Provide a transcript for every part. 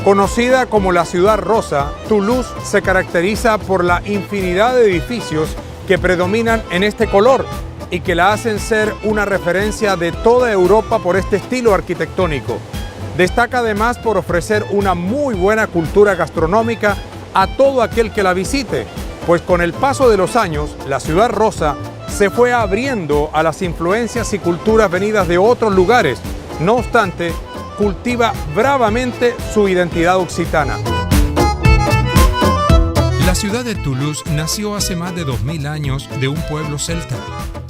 Conocida como la Ciudad Rosa, Toulouse se caracteriza por la infinidad de edificios que predominan en este color y que la hacen ser una referencia de toda Europa por este estilo arquitectónico. Destaca además por ofrecer una muy buena cultura gastronómica a todo aquel que la visite, pues con el paso de los años, la Ciudad Rosa se fue abriendo a las influencias y culturas venidas de otros lugares. No obstante, cultiva bravamente su identidad occitana. La ciudad de Toulouse nació hace más de 2000 años de un pueblo celta,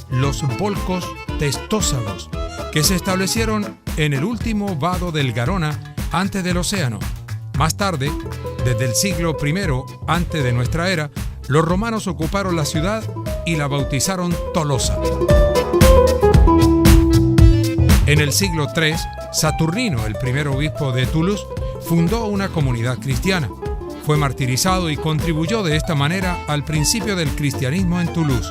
los volcos testósalos, que se establecieron en el último vado del Garona antes del océano. Más tarde, desde el siglo I antes de nuestra era, los romanos ocuparon la ciudad y la bautizaron Tolosa. En el siglo III, Saturnino, el primer obispo de Toulouse, fundó una comunidad cristiana. Fue martirizado y contribuyó de esta manera al principio del cristianismo en Toulouse.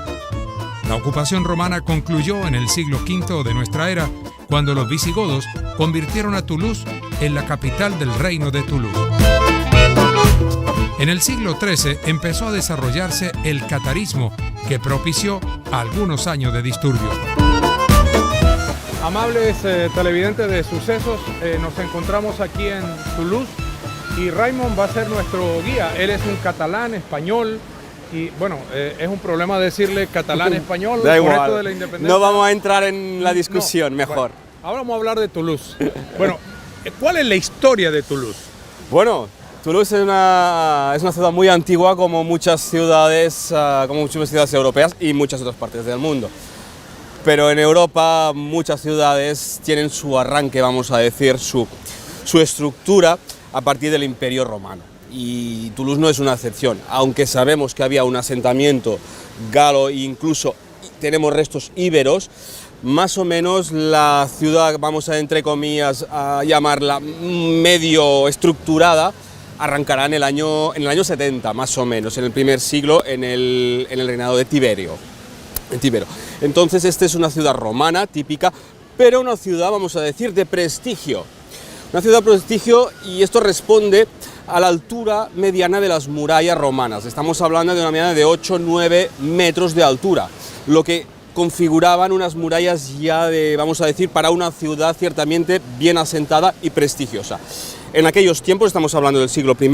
La ocupación romana concluyó en el siglo V de nuestra era, cuando los visigodos convirtieron a Toulouse en la capital del reino de Toulouse. En el siglo XIII empezó a desarrollarse el catarismo, que propició algunos años de disturbio. Amables televidentes de Sucesos, nos encontramos aquí en Toulouse y Raymond va a ser nuestro guía. Él es un catalán, español y bueno, es un problema decirle catalán-español. Da igual, esto de la independencia. No vamos a entrar en la discusión, No, mejor. Bueno, ahora vamos a hablar de Toulouse. Bueno, ¿cuál es la historia de Toulouse? Bueno, Toulouse es una ciudad muy antigua como muchas ciudades europeas y muchas otras partes del mundo. Pero en Europa muchas ciudades tienen su arranque, vamos a decir, su estructura a partir del Imperio Romano. Y Toulouse no es una excepción, aunque sabemos que había un asentamiento galo e incluso tenemos restos íberos. Más o menos la ciudad, vamos a entre comillas a llamarla medio estructurada, arrancará en el año 70, más o menos, en el primer siglo, en el reinado de Tibero. Entonces, esta es una ciudad romana típica, pero una ciudad, vamos a decir, de prestigio. Una ciudad de prestigio, y esto responde a la altura mediana de las murallas romanas. Estamos hablando de una mediana de 8-9 metros de altura, lo que configuraban unas murallas ya de, vamos a decir, para una ciudad ciertamente bien asentada y prestigiosa. En aquellos tiempos, estamos hablando del siglo I,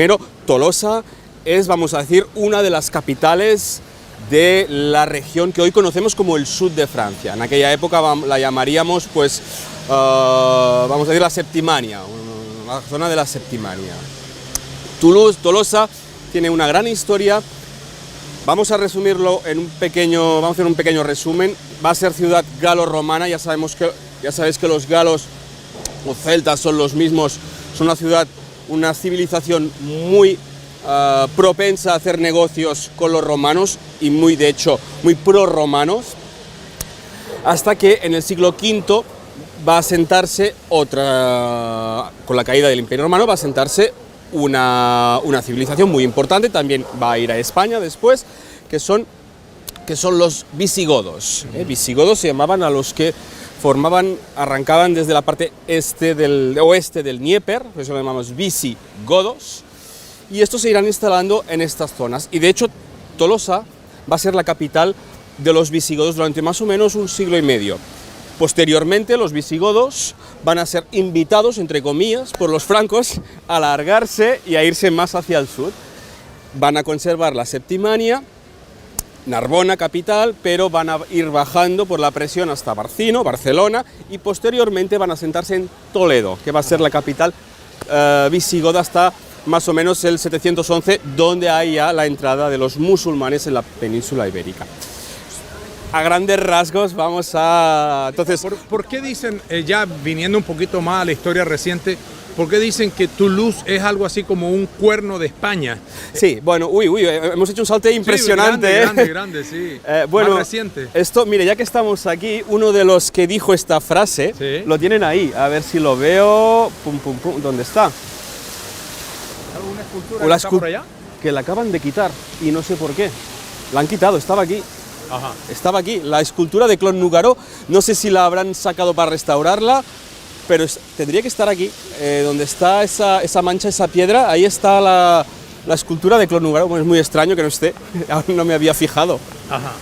Tolosa es, vamos a decir, una de las capitales de la región que hoy conocemos como el sur de Francia. En aquella época la llamaríamos, pues, vamos a decir, la Septimania, la zona de la Septimania. Tolosa tiene una gran historia. Vamos a resumirlo en vamos a hacer un pequeño resumen. Va a ser ciudad galo-romana. Ya sabéis que los galos o celtas son los mismos. Son una civilización muy propensa a hacer negocios con los romanos y de hecho, muy pro-romanos, hasta que en el siglo V va a asentarse con la caída del Imperio Romano, va a asentarse una civilización muy importante, también va a ir a España después, que son los visigodos. Visigodos se llamaban a los que arrancaban desde la parte oeste del Dnieper, por eso lo llamamos visigodos, y estos se irán instalando en estas zonas. Y de hecho, Tolosa va a ser la capital de los visigodos durante más o menos un siglo y medio. Posteriormente, los visigodos van a ser invitados, entre comillas, por los francos a alargarse y a irse más hacia el sur. Van a conservar la Septimania, Narbona capital, pero van a ir bajando por la presión hasta Barcelona, y posteriormente van a sentarse en Toledo, que va a ser la capital visigoda hasta más o menos el 711, donde hay ya la entrada de los musulmanes en la península ibérica. A grandes rasgos vamos a... Entonces, ¿Por qué dicen, ya viniendo un poquito más a la historia reciente, por qué dicen que Toulouse es algo así como un cuerno de España? Sí, bueno, hemos hecho un salto impresionante. Sí, grande, sí. Bueno, más reciente. Esto, mire, ya que estamos aquí, uno de los que dijo esta frase, sí, lo tienen ahí, a ver si lo veo. ¿Dónde está? ¿Alguna escultura que está por allá? Que la acaban de quitar y no sé por qué. La han quitado, estaba aquí. Ajá. Estaba aquí, la escultura de Claude Nougaro, no sé si la habrán sacado para restaurarla, pero tendría que estar aquí, donde está esa mancha, esa piedra, ahí está la escultura de Claude Nougaro. Bueno, es muy extraño que no esté, aún no me había fijado. Ajá.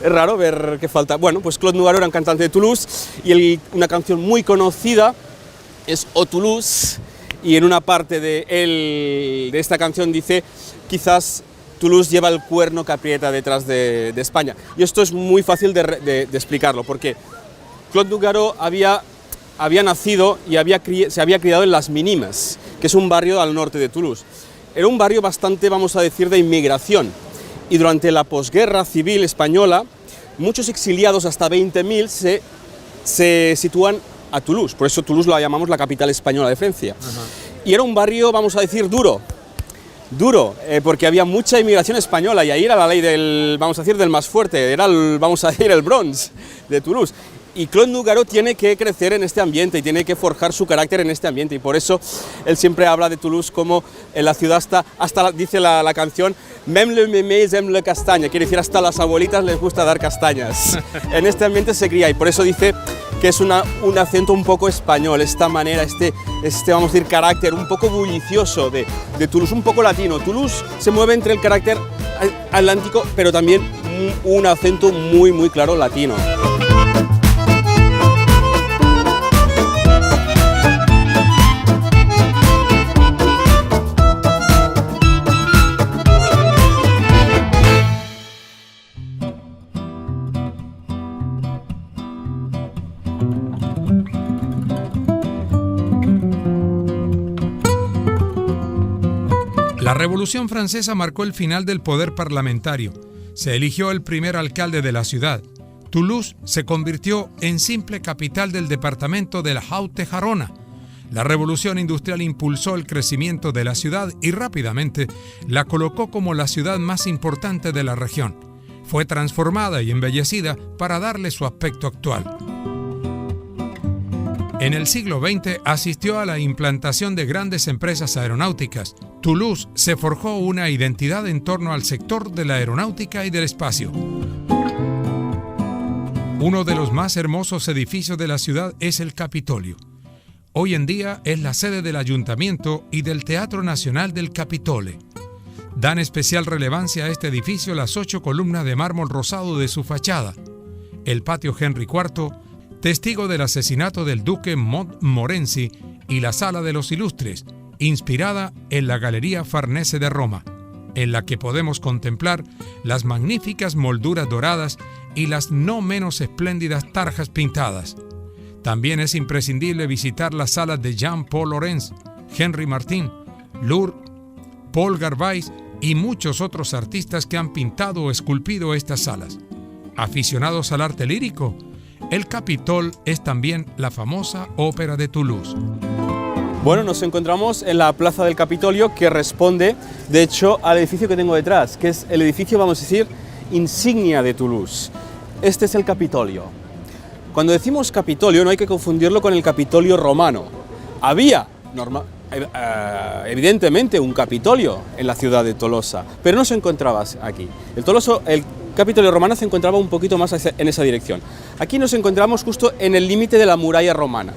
Es raro ver que falta. Bueno, pues Claude Nougaro era un cantante de Toulouse y una canción muy conocida es O Toulouse, y en una parte de esta canción dice: quizás Toulouse lleva el cuerno que aprieta detrás de España. Y esto es muy fácil de explicarlo, porque Claude Nougaro había nacido y se había criado en Las Minimes, que es un barrio al norte de Toulouse. Era un barrio bastante, vamos a decir, de inmigración. Y durante la posguerra civil española, muchos exiliados, hasta 20.000, se sitúan a Toulouse. Por eso Toulouse la llamamos la capital española de Francia. Ajá. Y era un barrio, vamos a decir, duro, porque había mucha inmigración española, y ahí era la ley del más fuerte, era el Bronx de Toulouse. Y Claude Nougaro tiene que crecer en este ambiente y tiene que forjar su carácter en este ambiente, y por eso él siempre habla de Toulouse como en la ciudad dice la canción, même les mémés aiment le castagne, quiere decir hasta las abuelitas les gusta dar castañas. En este ambiente se cría, y por eso dice que es un acento un poco español, esta manera, este vamos a decir, carácter un poco bullicioso de Toulouse, un poco latino. Toulouse se mueve entre el carácter atlántico, pero también un acento muy, muy claro latino. La Revolución Francesa marcó el final del poder parlamentario. Se eligió el primer alcalde de la ciudad. Toulouse se convirtió en simple capital del departamento de la Haute-Garonne. La Revolución Industrial impulsó el crecimiento de la ciudad y rápidamente la colocó como la ciudad más importante de la región. Fue transformada y embellecida para darle su aspecto actual. En el siglo XX asistió a la implantación de grandes empresas aeronáuticas. Toulouse se forjó una identidad en torno al sector de la aeronáutica y del espacio. Uno de los más hermosos edificios de la ciudad es el Capitolio. Hoy en día es la sede del Ayuntamiento y del Teatro Nacional del Capitole. Dan especial relevancia a este edificio las 8 columnas de mármol rosado de su fachada, el patio Henry IV, testigo del asesinato del duque Montmorency, y la Sala de los Ilustres, inspirada en la Galería Farnese de Roma, en la que podemos contemplar las magníficas molduras doradas y las no menos espléndidas tarjas pintadas. También es imprescindible visitar las salas de Jean-Paul Laurens, Henri Martin, Lourdes, Paul Garbais y muchos otros artistas que han pintado o esculpido estas salas. Aficionados al arte lírico, el Capitole es también la famosa ópera de Toulouse. Bueno, nos encontramos en la Plaza del Capitolio, que responde, de hecho, al edificio que tengo detrás, que es el edificio, vamos a decir, insignia de Toulouse. Este es el Capitolio. Cuando decimos Capitolio no hay que confundirlo con el Capitolio romano. Había, evidentemente, un Capitolio en la ciudad de Tolosa, pero no se encontraba aquí. El Capitolio romano se encontraba un poquito más en esa dirección. Aquí nos encontramos justo en el límite de la muralla romana.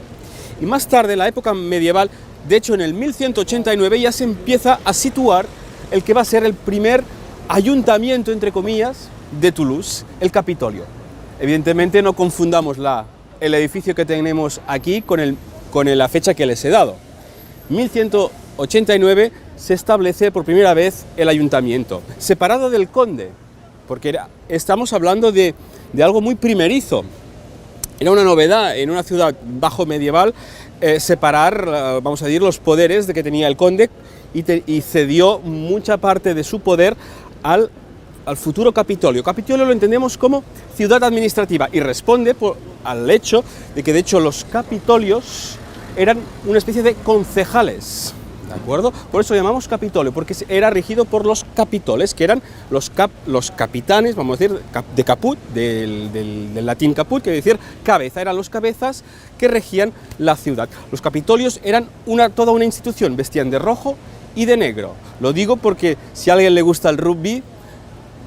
Y más tarde, en la época medieval, de hecho en el 1189, ya se empieza a situar el que va a ser el primer ayuntamiento, entre comillas, de Toulouse, el Capitolio. Evidentemente no confundamos el edificio que tenemos aquí con la fecha que les he dado. 1189 se establece por primera vez el ayuntamiento, separado del conde, porque estamos hablando de algo muy primerizo. Era una novedad en una ciudad bajo medieval separar, vamos a decir, los poderes de que tenía el conde y cedió mucha parte de su poder al futuro Capitolio. Capitolio lo entendemos como ciudad administrativa y responde al hecho de que, de hecho, los capitolios eran una especie de concejales, ¿de acuerdo? Por eso llamamos Capitolio, porque era regido por los capitoles, que eran los capitanes, vamos a decir, de caput, del latín caput, que quiere decir cabeza, eran los cabezas que regían la ciudad. Los capitolios eran toda una institución, vestían de rojo y de negro. Lo digo porque si a alguien le gusta el rugby,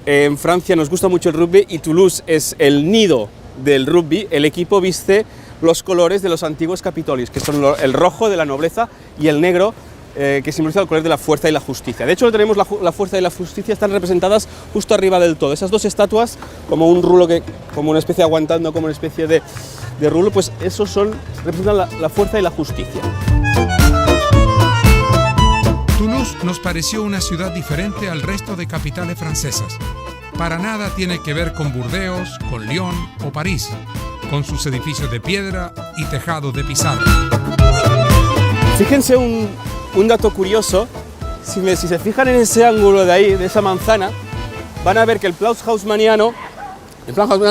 en Francia nos gusta mucho el rugby y Toulouse es el nido del rugby. El equipo viste los colores de los antiguos capitolios, que son el rojo de la nobleza y el negro, que simboliza el color de la fuerza y la justicia. De hecho, tenemos la fuerza y la justicia están representadas justo arriba del todo. Esas dos estatuas, como un rulo, como una especie aguantando, como una especie de rulo, pues esos representan la fuerza y la justicia. Toulouse nos pareció una ciudad diferente al resto de capitales francesas. Para nada tiene que ver con Burdeos, con Lyon o París, con sus edificios de piedra y tejados de pizarra. Fíjense un dato curioso, si se fijan en ese ángulo de ahí, de esa manzana, van a ver que el plan haussmanniano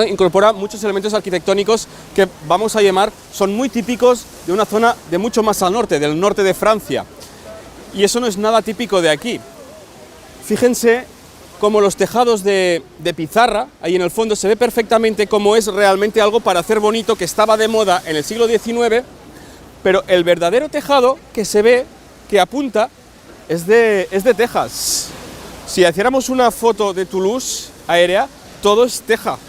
incorpora muchos elementos arquitectónicos que vamos a llamar, son muy típicos de una zona de mucho más al norte, del norte de Francia. Y eso no es nada típico de aquí. Fíjense cómo los tejados de pizarra, ahí en el fondo se ve perfectamente cómo es realmente algo para hacer bonito, que estaba de moda en el siglo XIX, pero el verdadero tejado que se ve, que apunta, es de Texas. Si hiciéramos una foto de Toulouse aérea, todo es teja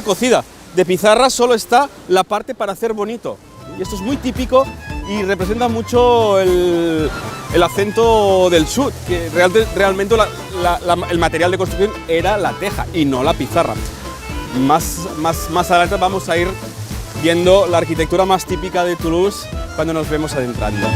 cocida. De pizarra solo está la parte para hacer bonito. Y esto es muy típico y representa mucho el acento del sur, que realmente el material de construcción era la teja y no la pizarra. Más adelante vamos a ir viendo la arquitectura más típica de Toulouse cuando nos vemos adentrando.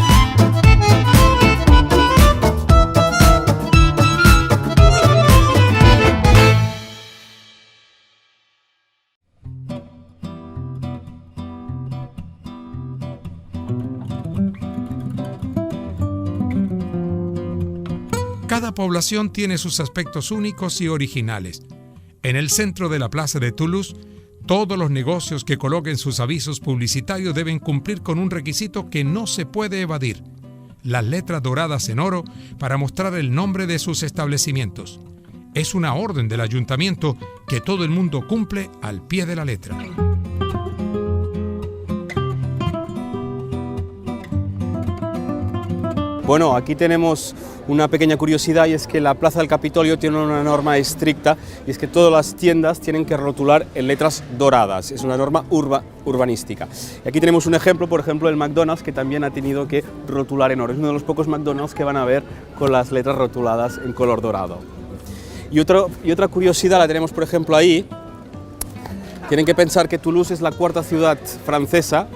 Cada población tiene sus aspectos únicos y originales. En el centro de la plaza de Toulouse, todos los negocios que coloquen sus avisos publicitarios deben cumplir con un requisito que no se puede evadir: las letras doradas en oro para mostrar el nombre de sus establecimientos. Es una orden del ayuntamiento que todo el mundo cumple al pie de la letra. Bueno, aquí tenemos una pequeña curiosidad, y es que la Plaza del Capitolio tiene una norma estricta, y es que todas las tiendas tienen que rotular en letras doradas. Es una norma urbanística. Y aquí tenemos un ejemplo, por ejemplo, el McDonald's, que también ha tenido que rotular en oro. Es uno de los pocos McDonald's que van a ver con las letras rotuladas en color dorado. Y otra curiosidad la tenemos, por ejemplo, ahí. Tienen que pensar que Toulouse es la cuarta ciudad francesa,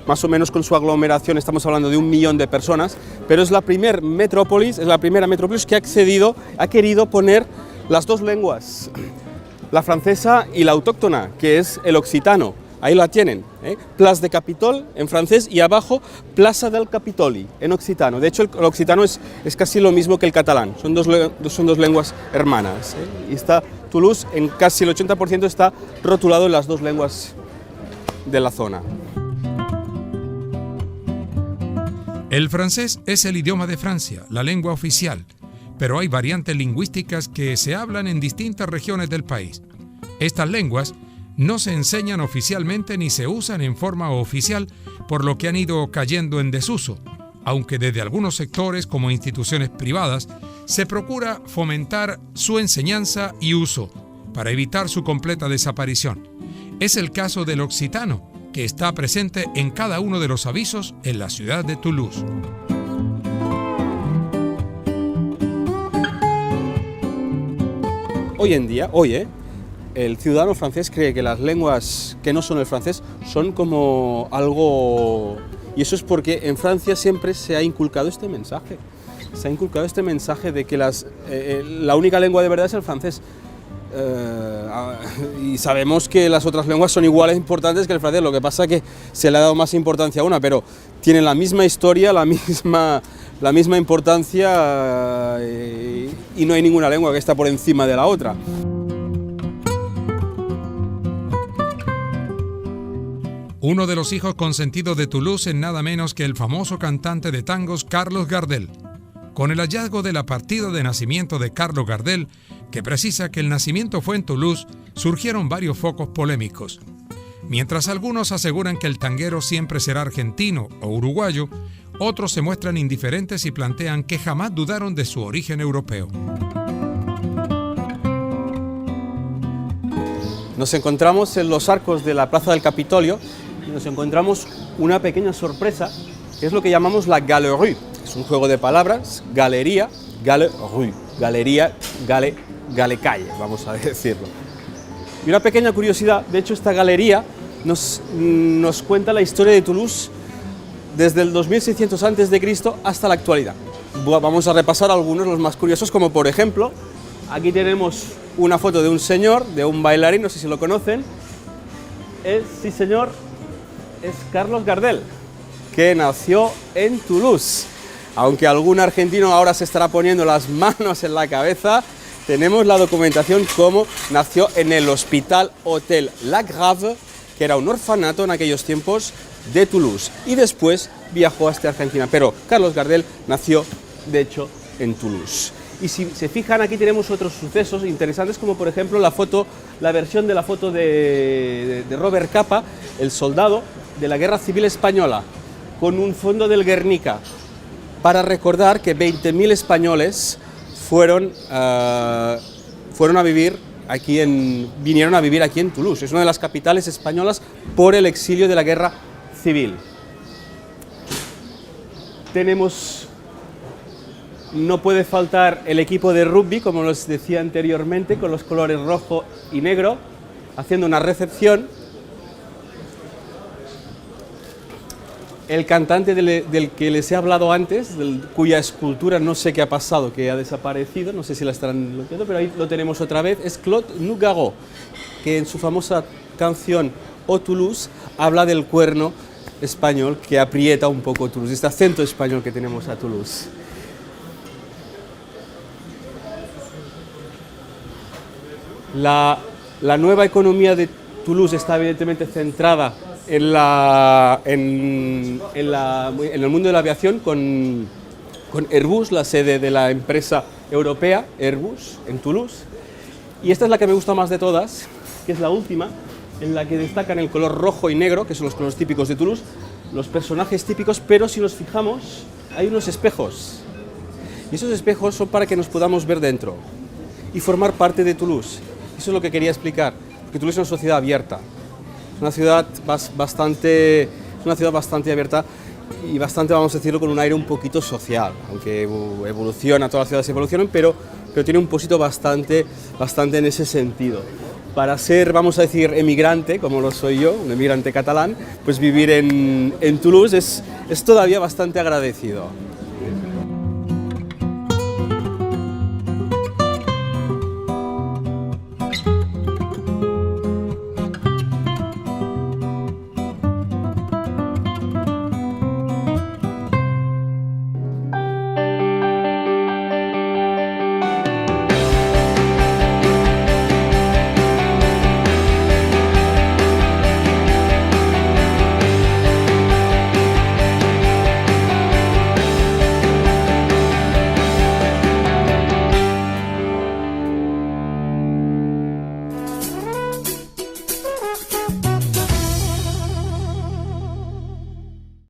más o menos con su aglomeración estamos hablando de 1 millón de personas, pero es la primera metrópolis que ha querido poner las dos lenguas, la francesa y la autóctona, que es el occitano. Ahí la tienen, Place de Capitole en francés y abajo Plaza del Capitoli en occitano. De hecho, el occitano es casi lo mismo que el catalán, son dos lenguas hermanas. Y está Toulouse, en casi el 80% está rotulado en las dos lenguas de la zona. El francés es el idioma de Francia, la lengua oficial, pero hay variantes lingüísticas que se hablan en distintas regiones del país. Estas lenguas no se enseñan oficialmente ni se usan en forma oficial, por lo que han ido cayendo en desuso, aunque desde algunos sectores, como instituciones privadas, se procura fomentar su enseñanza y uso para evitar su completa desaparición. Es el caso del occitano, que está presente en cada uno de los avisos en la ciudad de Toulouse. Hoy en día, el ciudadano francés cree que las lenguas que no son el francés son como algo... Y eso es porque en Francia siempre se ha inculcado este mensaje. Se ha inculcado este mensaje de que la única lengua de verdad es el francés. Y sabemos que las otras lenguas son iguales de importantes que el francés, lo que pasa es que se le ha dado más importancia a una, pero tienen la misma historia, la misma importancia, y no hay ninguna lengua que está por encima de la otra. Uno de los hijos consentidos de Toulouse es nada menos que el famoso cantante de tangos Carlos Gardel. Con el hallazgo de la partida de nacimiento de Carlos Gardel, que precisa que el nacimiento fue en Toulouse, surgieron varios focos polémicos. Mientras algunos aseguran que el tanguero siempre será argentino o uruguayo, otros se muestran indiferentes y plantean que jamás dudaron de su origen europeo. Nos encontramos en los arcos de la Plaza del Capitolio, y nos encontramos una pequeña sorpresa, que es lo que llamamos la galerie. Es un juego de palabras, galería, galerie, galería, gale calle, vamos a decirlo. Y una pequeña curiosidad, de hecho esta galería nos cuenta la historia de Toulouse desde el 2600 a.C. hasta la actualidad. Vamos a repasar algunos, los más curiosos, como por ejemplo, aquí tenemos una foto de un señor, de un bailarín, no sé si lo conocen. Sí señor, es Carlos Gardel, que nació en Toulouse. Aunque algún argentino ahora se estará poniendo las manos en la cabeza, tenemos la documentación como nació en el Hospital Hotel La Grave, que era un orfanato en aquellos tiempos de Toulouse, y después viajó hasta Argentina. Pero Carlos Gardel nació, de hecho, en Toulouse. Y si se fijan, aquí tenemos otros sucesos interesantes, como por ejemplo la versión de la foto de Robert Capa, el soldado de la Guerra Civil Española, con un fondo del Guernica, para recordar que 20.000 españoles vinieron a vivir aquí en Toulouse. Es una de las capitales españolas por el exilio de la Guerra Civil. No puede faltar el equipo de rugby, como les decía anteriormente, con los colores rojo y negro, haciendo una recepción. El cantante del que les he hablado antes, cuya escultura no sé qué ha pasado, que ha desaparecido, no sé si la estarán bloqueando, pero ahí lo tenemos otra vez, es Claude Nougaro, que en su famosa canción O Toulouse habla del cuerno español que aprieta un poco Toulouse, este acento español que tenemos a Toulouse. La nueva economía de Toulouse está evidentemente centrada en el mundo de la aviación con Airbus, la sede de la empresa europea Airbus en Toulouse. Y esta es la que me gusta más de todas, que es la última, en la que destacan el color rojo y negro, que son los colores típicos de Toulouse, los personajes típicos, pero si nos fijamos, hay unos espejos. Y esos espejos son para que nos podamos ver dentro y formar parte de Toulouse. Eso es lo que quería explicar, porque Toulouse es una sociedad abierta, es una ciudad bastante abierta y bastante, vamos a decirlo, con un aire un poquito social, aunque evoluciona, todas las ciudades evolucionan, pero tiene un poquito bastante en ese sentido. Para ser, vamos a decir, emigrante, como lo soy yo, un emigrante catalán, pues vivir en Toulouse es todavía bastante agradecido.